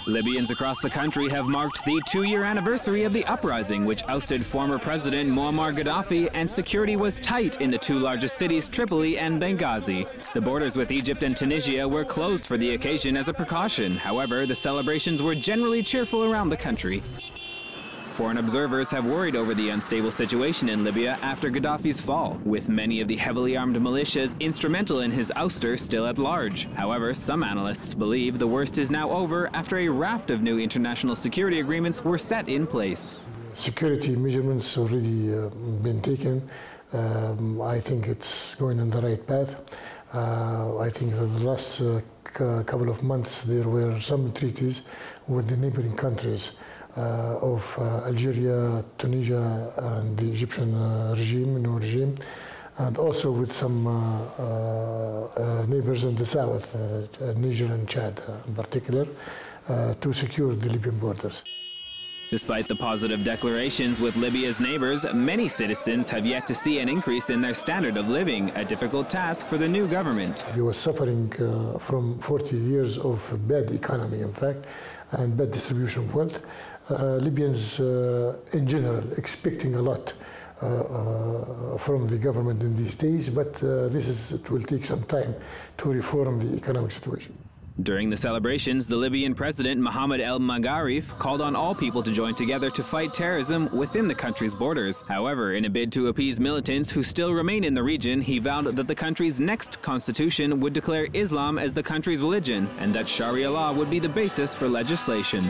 Libyans across the country have marked the 2-year anniversary of the uprising, which ousted former President Moammar Gaddafi, and security was tight in the two largest cities, Tripoli and Benghazi. The borders with Egypt and Tunisia were closed for the occasion as a precaution. However, the celebrations were generally cheerful around the country. Foreign observers have worried over the unstable situation in Libya after Gaddafi's fall, with many of the heavily armed militias instrumental in his ouster still at large. However, some analysts believe the worst is now over after a raft of new international security agreements were set in place. Security measurements already been taken. I think it's going in the right path. I think that the last couple of months there were some treaties with the neighboring countries of Algeria, Tunisia, and the Egyptian new regime, and also with some neighbors in the south, Niger and Chad in particular, to secure the Libyan borders. Despite the positive declarations with Libya's neighbors, many citizens have yet to see an increase in their standard of living, a difficult task for the new government. We were suffering from 40 years of bad economy, in fact, and bad distribution of wealth. Libyans, in general, expecting a lot from the government in these days, but it will take some time to reform the economic situation. During the celebrations, the Libyan president, Mohamed Gaddafi, called on all people to join together to fight terrorism within the country's borders. However, in a bid to appease militants who still remain in the region, he vowed that the country's next constitution would declare Islam as the country's religion and that Sharia law would be the basis for legislation.